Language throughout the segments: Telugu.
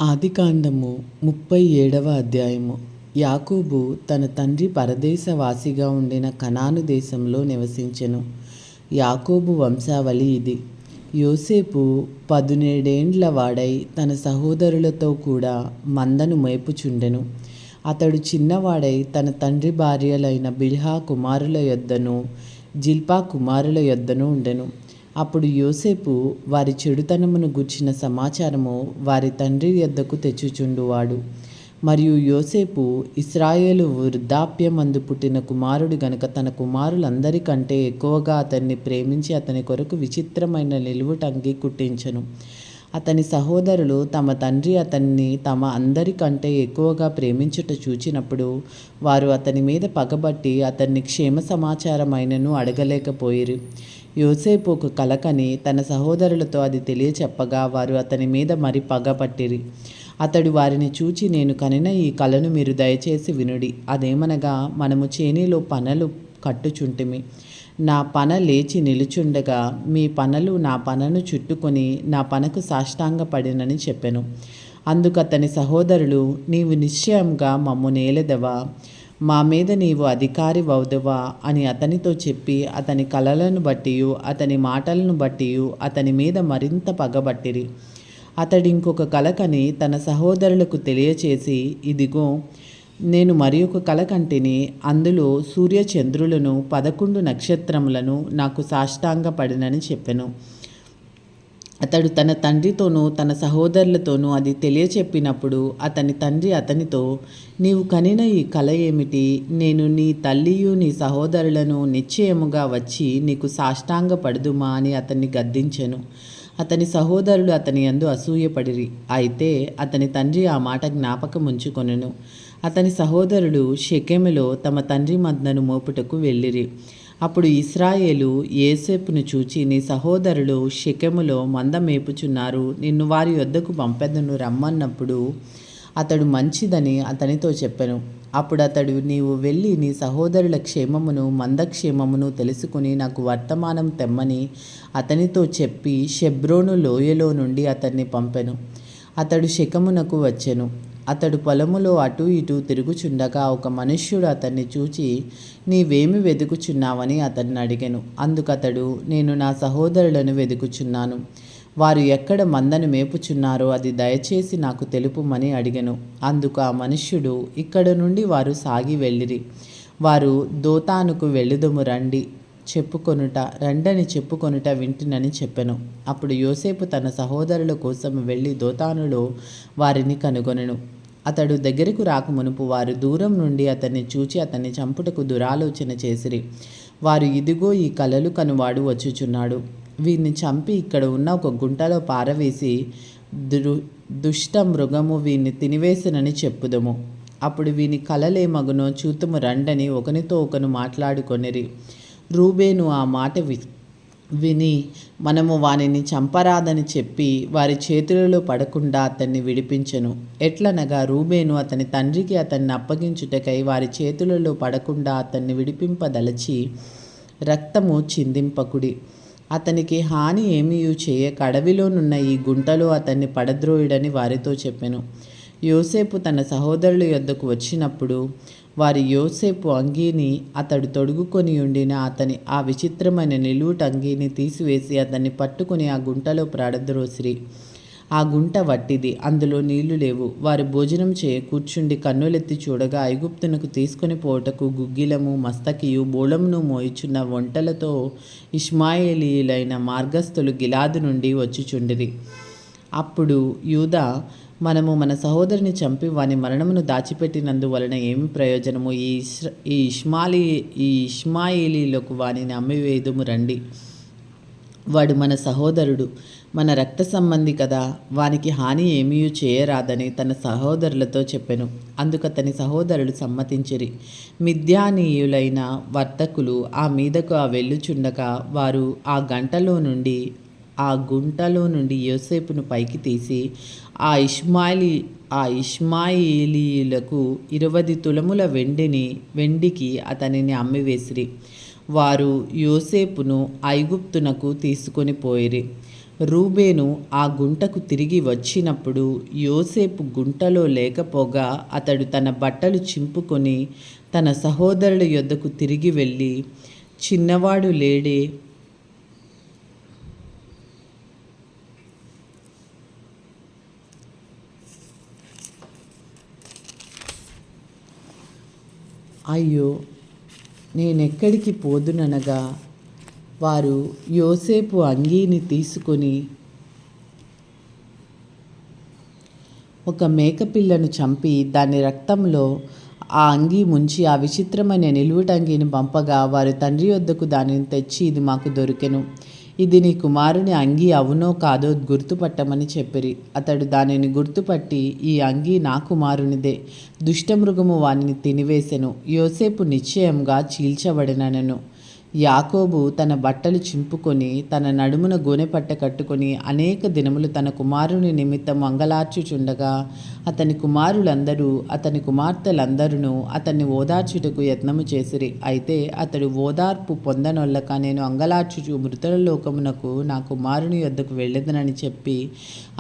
ఆదికాండము 37వ అధ్యాయము. యాకోబు తన తండ్రి పరదేశవాసిగా ఉండిన కనాను దేశంలో నివసించెను. యాకోబు వంశావళి ఇది. యోసేపు 17 వాడై తన సహోదరులతో కూడా మందను మేపుచుండెను. అతడు చిన్నవాడై తన తండ్రి భార్యలైన బిల్హా కుమారుల యొద్దను జిల్పా కుమారుల యొద్దను ఉండెను. అప్పుడు యోసేపు వారి చెడుతనమును గూర్చిన సమాచారము వారి తండ్రి యొద్దకు తెచ్చుచుండువాడు. మరియు యోసేపు ఇశ్రాయేలు వృద్ధాప్యమందు పుట్టిన కుమారుడు గనుక తన కుమారులందరికంటే ఎక్కువగా అతన్ని ప్రేమించి అతని కొరకు విచిత్రమైన నిలువుటంగి కుట్టించెను. అతని సహోదరులు తమ తండ్రి అతన్ని తమ అందరికంటే ఎక్కువగా ప్రేమించుట చూచినప్పుడు వారు అతని మీద పగబట్టి అతన్ని క్షేమ సమాచారమైనను అడగలేకపోయిరి. యోసేపు ఒక కలకని తన సహోదరులతో అది తెలియచెప్పగా వారు అతని మీద మరి పగపట్టిరి. అతడు వారిని చూచి, నేను కనిన ఈ కలను మీరు దయచేసి వినుడి. అదేమనగా, మనము చేనిలో పనలు కట్టుచుంటిమి. నా పన లేచి నిలుచుండగా మీ పనలు నా పనను చుట్టుకొని నా పనకు సాష్టాంగపడినని చెప్పెను. అందుకు అతని సహోదరులు, నీవు నిశ్చయంగా మమ్ము నేలెదవా, మా మీద నీవు అధికారి వౌదవా అని అతనితో చెప్పి అతని కలలను బట్టియు అతని మాటలను బట్టియు అతని మీద మరింత పగబట్టిరి. అతడు ఇంకొక కలకని తన సహోదరులకు తెలియచేసి, ఇదిగో నేను మరి ఒక కల కంటిని. అందులో సూర్యచంద్రులను 11 నక్షత్రములను నాకు సాష్టాంగపడినని చెప్పెను. అతడు తన తండ్రితోనూ తన సహోదరులతోనూ అది తెలియచెప్పినప్పుడు అతని తండ్రి అతనితో, నీవు కనిన ఈ కల ఏమిటి? నేను నీ తల్లియు నీ సహోదరులను నిశ్చయముగా వచ్చి నీకు సాష్టాంగపడుదుమా అని అతన్ని గద్దించెను. అతని సహోదరులు అతని యందు అసూయపడిరి. అయితే అతని తండ్రి ఆ మాట జ్ఞాపకముంచుకొనెను. అతని సహోదరులు షెకెములో తమ తండ్రి మందను మోపుటకు వెళ్ళిరి. అప్పుడు ఇశ్రాయేలు యోసేపును చూచి, నీ సహోదరులు షెకెములో మంద మేపుచున్నారు, నిన్ను వారి యొద్దకు పంపెదను రమ్మన్నప్పుడు అతడు మంచిదని అతనితో చెప్పెను. అప్పుడు అతడు, నీవు వెళ్ళి నీ సహోదరుల క్షేమమును మందక్షేమమును తెలుసుకుని నాకు వర్తమానం తెమ్మని అతనితో చెప్పి షెబ్రోను లోయలో నుండి అతన్ని పంపెను. అతడు షెకెమునకు వచ్చెను. అతడు పొలములో అటూ ఇటూ తిరుగుచుండగా ఒక మనుష్యుడు అతన్ని చూచి, నీవేమి వెదుకుచున్నావని అతన్ని అడిగెను. అందుకతడు, నేను నా సహోదరులను వెదుకుచున్నాను. వారు ఎక్కడ మందను మేపుచున్నారో అది దయచేసి నాకు తెలుపుమని అడిగెను. అందుకు ఆ మనుష్యుడు, ఇక్కడ నుండి వారు సాగి వెళ్ళిరి. వారు దోతానుకు వెళ్ళుదము రండని చెప్పుకొనుట వింటినని చెప్పెను. అప్పుడు యోసేపు తన సహోదరుల కోసం వెళ్ళి దోతానులో వారిని కనుగొనెను. అతడు దగ్గరకు రాకమునుపు వారు దూరం నుండి అతన్ని చూచి అతన్ని చంపుటకు దురాలోచన చేసిరి. వారు, ఇదిగో ఈ కలలు కనువాడు వచ్చుచున్నాడు, వీరిని చంపి ఇక్కడ ఉన్న ఒక గుంటలో పారవేసి దుష్ట మృగము వీరిని తినివేసినని చెప్పుదము. అప్పుడు వీని కలలేమగునో చూతుము రండని ఒకనితో ఒకను మాట్లాడుకొనిరి. రూబేను ఆ మాట విని, మనము వానిని చంపరాదని చెప్పి వారి చేతులలో పడకుండా అతన్ని విడిపించెను. ఎట్లనగా, రూబేను అతని తండ్రికి అతన్ని అప్పగించుటకై వారి చేతులలో పడకుండా అతన్ని విడిపింపదలచి, రక్తము చిందింపకుడి, అతనికి హాని ఏమీయూ చేయక అడవిలోనున్న ఈ గుంటలో అతన్ని పడద్రోయుడని వారితో చెప్పెను. యోసేపు తన సహోదరుల యొద్దకు వచ్చినప్పుడు వారి యోసేపు అంగీని అతడు తొడుగుకొని ఉండిన అతని ఆ విచిత్రమైన నిలువుటంగీని తీసివేసి అతన్ని పట్టుకుని ఆ గుంటలో పడద్రోసిరి. ఆ గుంట వట్టిది, అందులో నీళ్లు లేవు. వారు భోజనం కూర్చుండి కన్నులెత్తి చూడగా ఐగుప్తునకు తీసుకొని పోవుటకు గుగ్గిలము మస్తకియు బోళమును మోయిచున్న ఒంటెలతో ఇష్మాయేలీయులైన మార్గస్థులు గిలాదు నుండి వచ్చుచుండిరి. అప్పుడు యూదా, మనము మన సహోదరుని చంపి వాని మరణమును దాచిపెట్టినందువలన ఏమి ప్రయోజనము? ఈ ఇష్మాయేలీలకు వానిని అమ్మివేయుదుము రండి. వాడు మన సహోదరుడు, మన రక్త సంబంధి కదా, వానికి హాని ఏమీ చేయరాదని తన సహోదరులతో చెప్పెను. అందుకతని సహోదరులు సమ్మతించిరి. మిద్యానీయులైన వర్తకులు ఆ మీదకు వెళ్ళుచుండగా వారు ఆ గుంటలో నుండి యోసేపును పైకి తీసి ఆ ఇష్మాయేలీయులకు 20 తులముల వెండికి అతనిని అమ్మివేసిరి. వారు యోసేపును ఐగుప్తునకు తీసుకొని పోయిరి. రూబేను ఆ గుంటకు తిరిగి వచ్చినప్పుడు యోసేపు గుంటలో లేకపోగా అతడు తన బట్టలు చింపుకొని తన సహోదరుల యొద్దకు తిరిగి వెళ్ళి, చిన్నవాడు లేడే, అయ్యో నేనెక్కడికి పోదుననగా వారు యోసేపు అంగీని తీసుకొని ఒక మేకపిల్లను చంపి దాని రక్తంలో ఆ అంగీ ముంచి ఆ విచిత్రమైన నిలువుటంగీని పంపగా వారు తండ్రి వద్దకు దానిని తెచ్చి, ఇది మాకు దొరికెను, ఇది నీ కుమారుని అంగీ అవునో కాదో గుర్తుపట్టమని చెప్పిరి. అతడు దానిని గుర్తుపట్టి, ఈ అంగీ నా కుమారునిదే, దుష్టమృగము వానిని తినివేసెను, యోసేపు నిశ్చయంగా చీల్చబడిననెను. యాకోబు తన బట్టలు చింపుకొని తన నడుమున గోనెపట్ట కట్టుకొని అనేక దినములు తన కుమారుని నిమిత్తం అంగలార్చుచుండగా అతని కుమారులందరూ అతని కుమార్తెలందరూ అతన్ని ఓదార్చుటకు యత్నము చేసిరి. అయితే అతడు ఓదార్పు పొందనొల్లక, నేను అంగలార్చుచు మృతుల లోకమునకు నా కుమారుని యొద్దకు వెళ్ళెదనని చెప్పి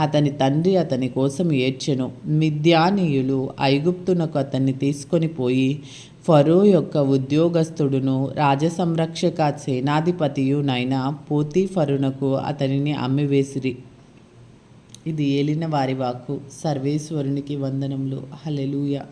అతని తండ్రి అతని కోసం ఏడ్చెను. మిద్యానీయులు ఐగుప్తునకు అతన్ని తీసుకొని పోయి ఫరో యొక్క ఉద్యోగస్తుడును రాజసంరక్షక సేనాధిపతియునైన పోతీఫరునకు అతనిని అమ్మివేసిరి. ఇది ఏలిన వారి వాక్కు. సర్వేశ్వరునికి వందనములు. హల్లెలూయా.